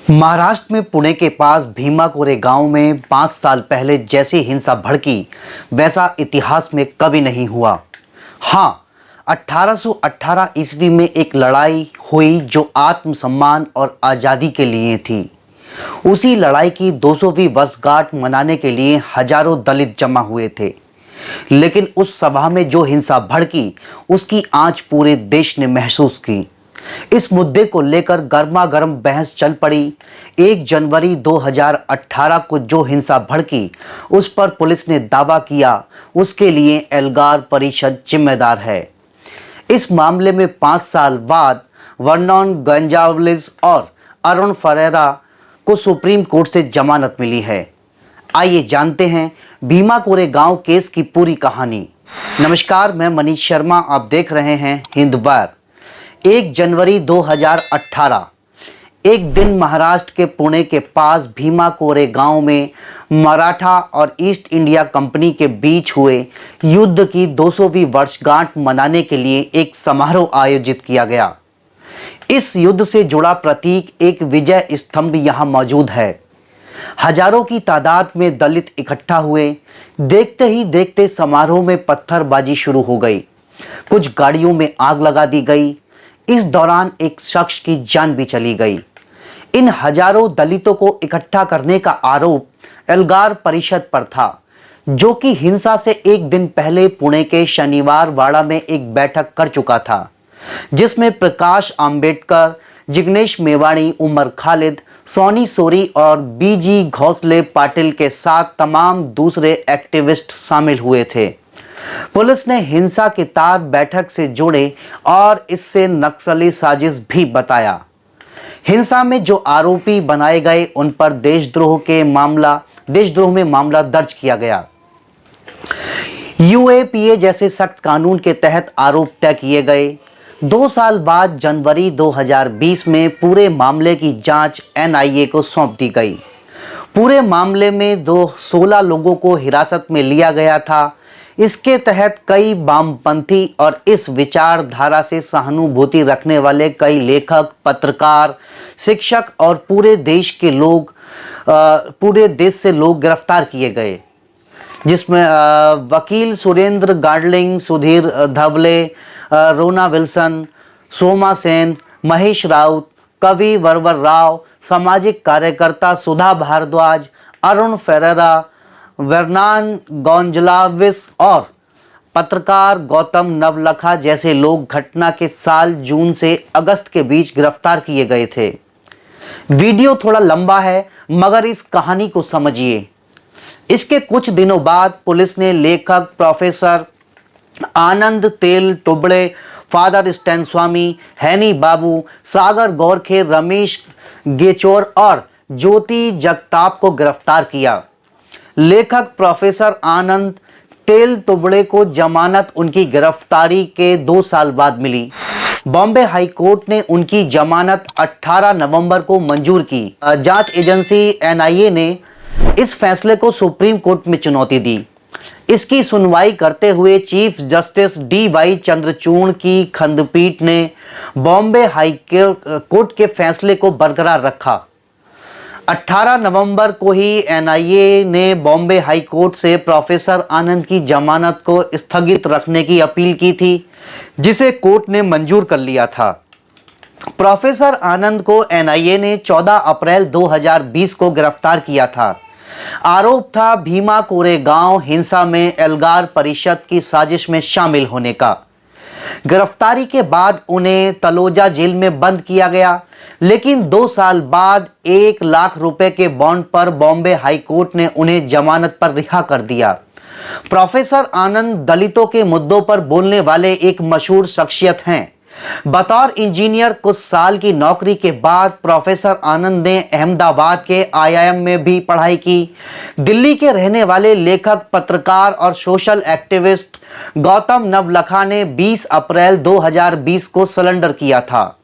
महाराष्ट्र में पुणे के पास भीमा कोरे गांव में 5 साल पहले जैसी हिंसा भड़की वैसा इतिहास में कभी नहीं हुआ। हाँ, 1818 ईस्वी में एक लड़ाई हुई जो आत्मसम्मान और आज़ादी के लिए थी। उसी लड़ाई की 200वीं वर्षगांठ मनाने के लिए हजारों दलित जमा हुए थे, लेकिन उस सभा में जो हिंसा भड़की उसकी आंच पूरे देश ने महसूस की। इस मुद्दे को लेकर गर्मा गर्म बहस चल पड़ी। 1 जनवरी 2018 को जो हिंसा भड़की उस पर पुलिस ने दावा किया उसके लिए एल्गार परिषद जिम्मेदार है। इस मामले में 5 साल बाद वर्नोन गोंजाल्विस और अरुण फरेरा को सुप्रीम कोर्ट से जमानत मिली है। आइए जानते हैं भीमा कोरे गांव केस की पूरी कहानी। नमस्कार, मैं मनीष शर्मा, आप देख रहे हैं हिंद बार। 1 जनवरी 2018 एक दिन महाराष्ट्र के पुणे के पास भीमा कोरे गांव में मराठा और ईस्ट इंडिया कंपनी के बीच हुए युद्ध की 200वीं वर्षगांठ मनाने के लिए एक समारोह आयोजित किया गया। इस युद्ध से जुड़ा प्रतीक एक विजय स्तंभ यहां मौजूद है। हजारों की तादाद में दलित इकट्ठा हुए। देखते ही देखते समारोह में पत्थरबाजी शुरू हो गई। कुछ गाड़ियों में आग लगा दी गई। इस दौरान एक शख्स की जान भी चली गई। इन हजारों दलितों को इकट्ठा करने का आरोप एल्गार परिषद पर था, जो कि हिंसा से एक दिन पहले पुणे के शनिवार वाड़ा में एक बैठक कर चुका था, जिसमें प्रकाश आंबेडकर, जिग्नेश मेवाणी, उमर खालिद, सोनी सोरी और बीजी घोसले पाटिल के साथ तमाम दूसरे एक्टिविस्ट शामिल हुए थे। पुलिस ने हिंसा के तार बैठक से जोड़े और इससे नक्सली साजिश भी बताया। हिंसा में जो आरोपी बनाए गए उन पर देशद्रोह में मामला दर्ज किया गया। यूएपीए जैसे सख्त कानून के तहत आरोप तय किए गए। 2 साल बाद जनवरी 2020 में पूरे मामले की जांच एनआईए को सौंप दी गई। पूरे मामले में 16 लोगों को हिरासत में लिया गया था। इसके तहत कई वामपंथी और इस विचारधारा से सहानुभूति रखने वाले कई लेखक, पत्रकार, शिक्षक और पूरे देश से लोग गिरफ्तार किए गए, जिसमें वकील सुरेंद्र गाडलिंग, सुधीर धवले, रोना विल्सन, सोमा सेन, महेश राउत, कवि वरवर राव, सामाजिक कार्यकर्ता सुधा भारद्वाज, अरुण फेरेरा, वर्नोन गोंजाल्विस और पत्रकार गौतम नवलखा जैसे लोग घटना के साल जून से अगस्त के बीच गिरफ्तार किए गए थे। वीडियो थोड़ा लंबा है, मगर इस कहानी को समझिए। इसके कुछ दिनों बाद पुलिस ने लेखक प्रोफेसर आनंद तेलतुंबड़े, फादर स्टैन स्वामी, हैनी बाबू, सागर गोरखे, रमेश गेचोर और ज्योति जगताप को गिरफ्तार किया। लेखक प्रोफेसर आनंद तेलतुंबड़े को जमानत उनकी गिरफ्तारी के 2 साल बाद मिली। बॉम्बे हाई कोर्ट ने उनकी जमानत 18 नवंबर को मंजूर की। जांच एजेंसी एनआईए ने इस फैसले को सुप्रीम कोर्ट में चुनौती दी। इसकी सुनवाई करते हुए चीफ जस्टिस डीवाई चंद्रचूड़ की खंडपीठ ने बॉम्बे हाई कोर्ट के फैसले को बरकरार रखा। 18 नवंबर को ही एनआईए ने बॉम्बे हाई कोर्ट से प्रोफेसर आनंद की जमानत को स्थगित रखने की अपील की थी, जिसे कोर्ट ने मंजूर कर लिया था। प्रोफेसर आनंद को एनआईए ने 14 अप्रैल 2020 को गिरफ्तार किया था। आरोप था भीमा कोरे गांव हिंसा में एल्गार परिषद की साजिश में शामिल होने का। गिरफ्तारी के बाद उन्हें तलोजा जेल में बंद किया गया, लेकिन 2 साल बाद 1 लाख रुपए के बॉन्ड पर बॉम्बे हाई कोर्ट ने उन्हें जमानत पर रिहा कर दिया। प्रोफेसर आनंद दलितों के मुद्दों पर बोलने वाले एक मशहूर शख्सियत हैं। बतौर इंजीनियर कुछ साल की नौकरी के बाद प्रोफेसर आनंद ने अहमदाबाद के आईआईएम में भी पढ़ाई की। दिल्ली के रहने वाले लेखक, पत्रकार और सोशल एक्टिविस्ट गौतम नवलखा ने 20 अप्रैल 2020 को सरेंडर किया था।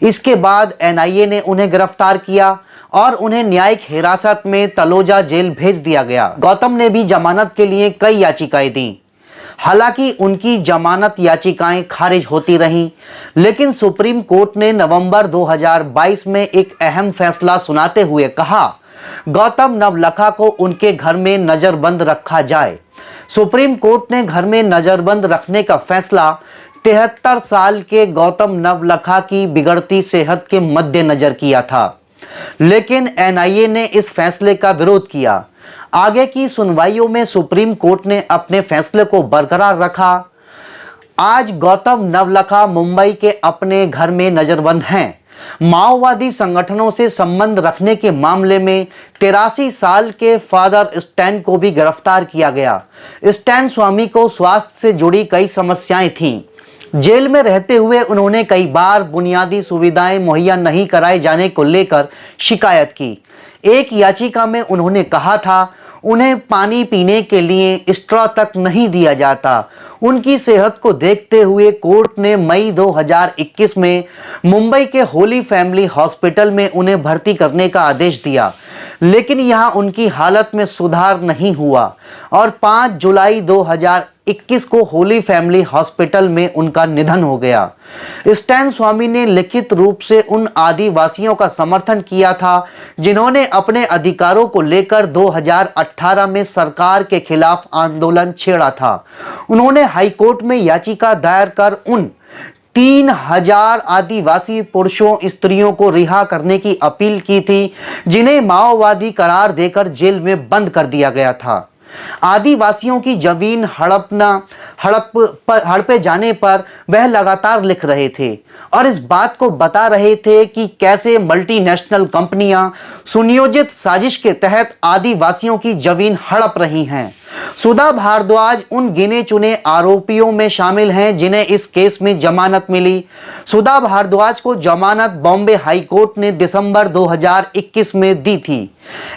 इसके बाद एनआईए ने उन्हें गिरफ्तार किया और उन्हें न्यायिक हिरासत में तलोजा जेल भेज दिया गया। गौतम ने भी जमानत के लिए कई याचिकाएं दी। हालांकि उनकी जमानत याचिकाएं खारिज होती रहीं, लेकिन सुप्रीम कोर्ट ने नवंबर 2022 में एक अहम फैसला सुनाते हुए कहा, गौतम नवलखा को उनके घर में नजरबंद रखा जाए। सुप्रीम कोर्ट ने घर में नजरबंद रखने का फैसला 73 साल के गौतम नवलखा की बिगड़ती सेहत के मद्देनजर किया था, लेकिन एनआईए ने इस फैसले का विरोध किया। आगे की सुनवाइयों में सुप्रीम कोर्ट ने अपने फैसले को बरकरार रखा। आज गौतम नवलखा मुंबई के अपने घर में नजरबंद हैं। माओवादी संगठनों से संबंध रखने के मामले में 83 साल के फादर स्टैन को भी गिरफ्तार किया गया। स्टैन स्वामी को स्वास्थ्य से जुड़ी कई समस्याएं थीं। जेल में रहते हुए उन्होंने कई बार बुनियादी सुविधाएं मुहैया नहीं कराए जाने को लेकर शिकायत की। एक याचिका में उन्होंने कहा था, उन्हें पानी पीने के लिए स्ट्रॉ तक नहीं दिया जाता। उनकी सेहत को देखते हुए कोर्ट ने मई 2021 में मुंबई के होली फैमिली हॉस्पिटल में उन्हें भर्ती करने का आदेश दिया, लेकिन यहां उनकी हालत में सुधार नहीं हुआ और 5 जुलाई 2021 को होली फैमिली हॉस्पिटल में उनका निधन हो गया। स्टैन स्वामी ने लिखित रूप से उन आदिवासियों का समर्थन किया था जिन्होंने अपने अधिकारों को लेकर 2018 में सरकार के खिलाफ आंदोलन छेड़ा था। उन्होंने हाईकोर्ट में याचिका दायर कर उन 3000 आदिवासी पुरुषों स्त्रियों को रिहा करने की अपील की थी जिन्हें माओवादी करार देकर जेल में बंद कर दिया गया था। आदिवासियों की जमीन हड़पे जाने पर वह लगातार लिख रहे थे और इस बात को बता रहे थे कि कैसे मल्टीनेशनल कंपनियां सुनियोजित साजिश के तहत आदिवासियों की जमीन हड़प रही हैं। सुधा भारद्वाज उन गिने चुने आरोपियों में शामिल हैं जिन्हें इस केस में जमानत मिली। सुधा भारद्वाज को जमानत बॉम्बे हाई कोर्ट ने दिसंबर 2021 में दी थी।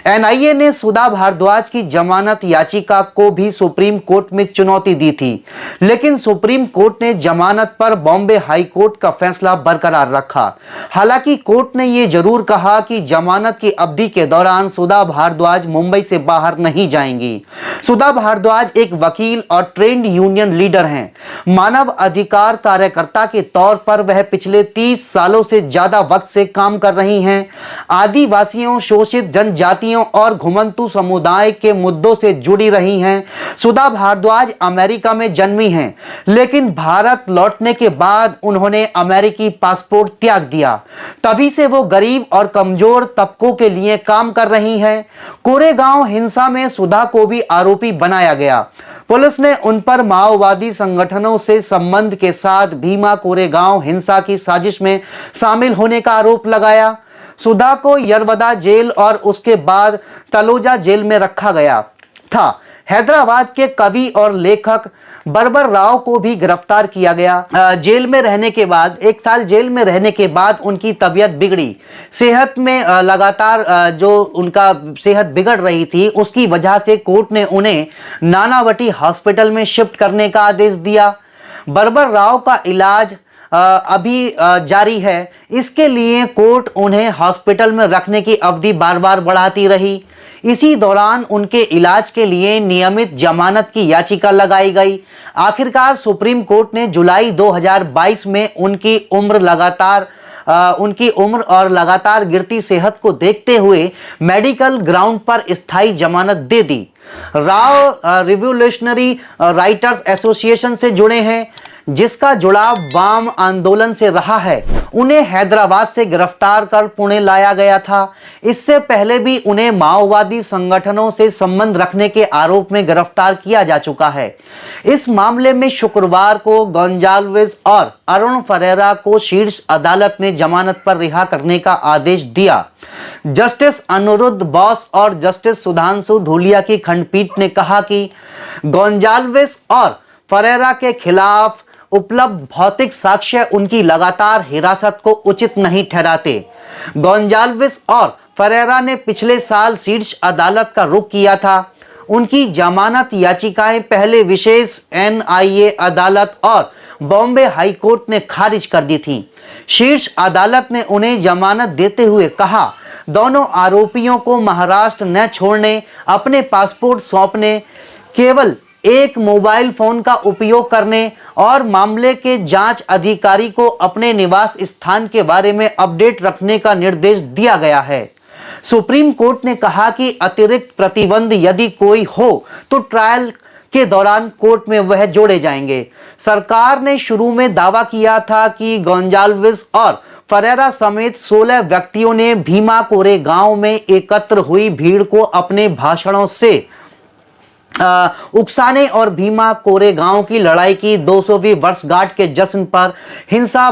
एनआईए ने सुधा भारद्वाज की जमानत याचिका को भी सुप्रीम कोर्ट में चुनौती दी थी, लेकिन सुप्रीम कोर्ट ने जमानत पर बॉम्बे हाई कोर्ट का फैसला बरकरार रखा। हालांकि कोर्ट ने यह जरूर कहा कि जमानत की अवधि के दौरान सुधा भारद्वाज मुंबई से बाहर नहीं जाएंगी। सुधा भारद्वाज एक वकील और ट्रेंड यूनियन लीडर हैं। मानव अधिकार कार्यकर्ता के तौर पर वह पिछले 30 सालों से ज्यादा वक्त से काम कर रही हैं। आदिवासियों, शोषित जनजातियों और घुमंतू समुदाय के मुद्दों से जुड़ी रही हैं। सुधा भारद्वाज अमेरिका में जन्मी हैं, लेकिन भारत लौटने के बाद उन्होंने अमेरिकी पासपोर्ट त्याग दिया। तभी से वो गरीब और कमजोर तबकों के लिए काम कर रही हैं। कोरेगांव हिंसा में सुधा को भी आरोपी बनाया गया। पुलिस ने उन पर माओवादी संगठनों से संबंध के साथ भीमा कोरेगांव हिंसा की साजिश में शामिल होने का आरोप लगाया। सुधा को यरवदा जेल और उसके बाद तलोजा जेल में रखा गया था। हैदराबाद के कवि और लेखक बर्बर राव को भी गिरफ्तार किया गया। जेल में रहने के बाद 1 साल जेल में रहने के बाद उनकी तबीयत बिगड़ी। सेहत में लगातार जो उनका सेहत बिगड़ रही थी, उसकी वजह से कोर्ट ने उन्हें नानावटी हॉस्पिटल में शिफ्ट करने का आदेश दिया। बर्बर राव का इलाज अभी जारी है। इसके लिए कोर्ट उन्हें हॉस्पिटल में रखने की अवधि बार बार बढ़ाती रही। इसी दौरान उनके इलाज के लिए नियमित जमानत की याचिका लगाई गई। आखिरकार सुप्रीम कोर्ट ने जुलाई 2022 में उनकी उम्र और लगातार गिरती सेहत को देखते हुए मेडिकल ग्राउंड पर स्थायी जमानत दे दी। राव रिवोल्यूशनरी राइटर्स एसोसिएशन से जुड़े हैं, जिसका जुड़ाव वाम आंदोलन से रहा है। उन्हें हैदराबाद से गिरफ्तार कर पुणे लाया गया था। इससे पहले भी उन्हें माओवादी संगठनों से संबंध रखने के आरोप में गिरफ्तार किया जा चुका है। इस मामले में शुक्रवार को गोंजाल्विस और अरुण फरेरा को शीर्ष अदालत ने जमानत पर रिहा करने का आदेश दिया। जस्टिस अनिरुद्ध बोस और जस्टिस सुधांशु धूलिया की खंडपीठ ने कहा कि गोंजाल्विस और फरेरा के खिलाफ उपलब्ध भौतिक साक्ष्य उनकी लगातार हिरासत को उचित नहीं ठहराते। गोंजाल्विस और फरेरा ने पिछले साल शीर्ष अदालत का रुख किया था। उनकी जमानत याचिकाएं पहले विशेष एनआईए अदालत और बॉम्बे हाई कोर्ट ने खारिज कर दी थीं। शीर्ष अदालत ने उन्हें जमानत देते हुए कहा, दोनों आरोपियों को महाराष्ट्र न छोड़ने, अपने पासपोर्ट सौंपने, केवल एक मोबाइल फोन का उपयोग करने और मामले के जांच अधिकारी को अपने निवास स्थान के बारे में अपडेट रखने का निर्देश दिया गया है। सुप्रीम कोर्ट ने कहा कि अतिरिक्त प्रतिबंध यदि कोई हो तो ट्रायल के दौरान कोर्ट में वह जोड़े जाएंगे। सरकार ने शुरू में दावा किया था कि गोंजाल्विस और फरेरा समेत 16 व्यक्तियों ने भीमा कोरे गांव में एकत्र हुई भीड़ को अपने भाषणों से उकसाने और भीमा कोरे गांव की लड़ाई की 200वीं वर्षगांठ के जश्न पर हिंसा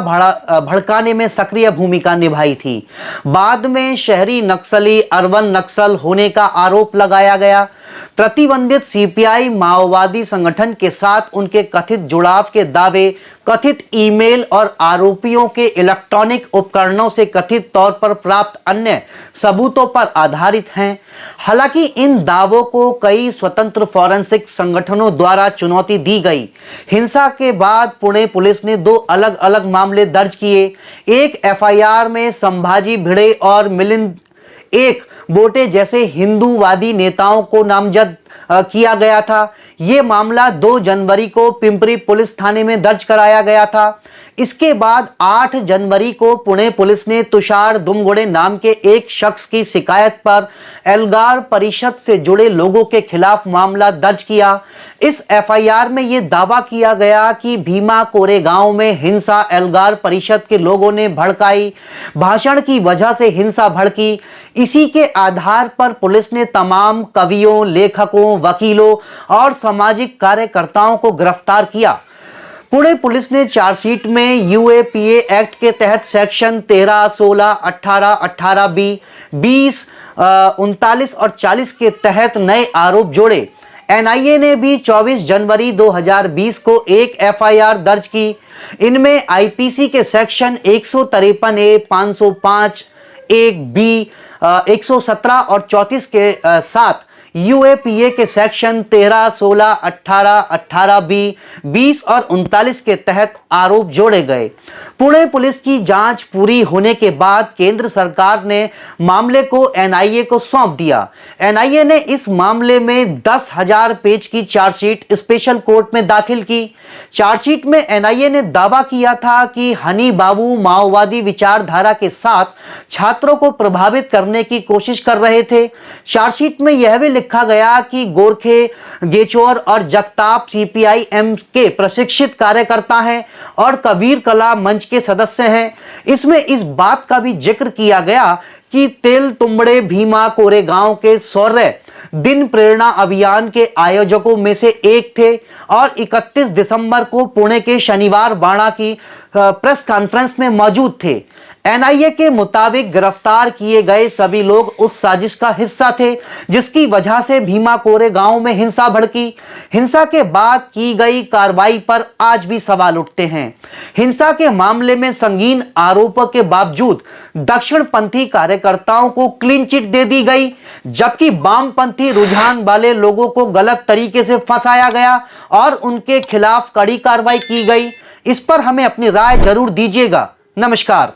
भड़काने में सक्रिय भूमिका निभाई थी। बाद में शहरी नक्सली अर्बन नक्सल होने का आरोप लगाया गया। प्रतिबंधित सीपीआई माओवादी संगठन के साथ उनके कथित जुड़ाव के दावे कथित ईमेल और आरोपियों के इलेक्ट्रॉनिक उपकरणों से कथित तौर पर प्राप्त अन्य सबूतों पर आधारित हैं। हालांकि इन दावों को कई स्वतंत्र फॉरेंसिक संगठनों द्वारा चुनौती दी गई। हिंसा के बाद पुणे पुलिस ने 2 अलग अलग मामले दर्ज किए। एक एफआईआर में संभाजी भिड़े और मिलिंद एक बोटे जैसे हिंदूवादी नेताओं को नामजद किया गया था। यह मामला 2 जनवरी को पिंपरी पुलिस थाने में दर्ज कराया गया था। इसके बाद 8 जनवरी को पुणे पुलिस ने तुषार दुमगोड़े नाम के एक शख्स की शिकायत पर एल्गार परिषद से जुड़े लोगों के खिलाफ मामला दर्ज किया। इस एफआईआर में यह दावा किया गया कि भीमा कोरे गांव में हिंसा एल्गार परिषद के लोगों ने भड़काई। भाषण की वजह से हिंसा भड़की। इसी के आधार पर पुलिस ने तमाम कवियों, लेखकों, वकीलों और सामाजिक कार्यकर्ताओं को गिरफ्तार किया। पुणे पुलिस ने चार्जशीट में यूएपीए एक्ट के तहत सेक्शन 13, 16, 18, 18B, 20, 39 और 40 के तहत नए आरोप जोड़े। एनआईए ने भी 24 जनवरी 2020 को एक एफआईआर दर्ज की। इनमें आईपीसी के सेक्शन 153A, 505, 1B, 117 और 34 के साथ यूएपीए के सेक्शन 13, 16, 18, 18B, 20 और 39 के तहत आरोप जोड़े गए। पुणे पुलिस की जांच पूरी होने के बाद केंद्र सरकार ने मामले को एनआईए को सौंप दिया। एनआईए ने इस मामले में 10,000 पेज की चार्जशीट स्पेशल कोर्ट में दाखिल की। चार्जशीट में एनआईए ने दावा किया था कि हनी बाबू माओवादी विचारधारा के साथ छात्रों को प्रभावित करने की कोशिश कर रहे थे। चार्जशीट में यह भी लिखा गया कि गोरखे, गेचोर और जगताप सीपीआईएम के प्रशिक्षित कार्यकर्ता हैं और कबीर कला मंच के सदस्य हैं। इसमें इस बात का भी जिक्र किया गया कि तेल तुंबड़े भीमा कोरे गांव के शौर्य दिन प्रेरणा अभियान के आयोजकों में से एक थे और 31 दिसंबर को पुणे के शनिवार बाड़ा की प्रेस कॉन्फ्रेंस में मौजूद थे। एनआईए के मुताबिक गिरफ्तार किए गए सभी लोग उस साजिश का हिस्सा थे जिसकी वजह से भीमा कोरे गांव में हिंसा भड़की। हिंसा के बाद की गई कार्रवाई पर आज भी सवाल उठते हैं। हिंसा के मामले में संगीन आरोपों के बावजूद दक्षिणपंथी कार्यकर्ताओं को क्लीन चिट दे दी गई, जबकि वामपंथी रुझान वाले लोगों को गलत तरीके से फंसाया गया और उनके खिलाफ कड़ी कार्रवाई की गई। इस पर हमें अपनी राय जरूर दीजिएगा। नमस्कार।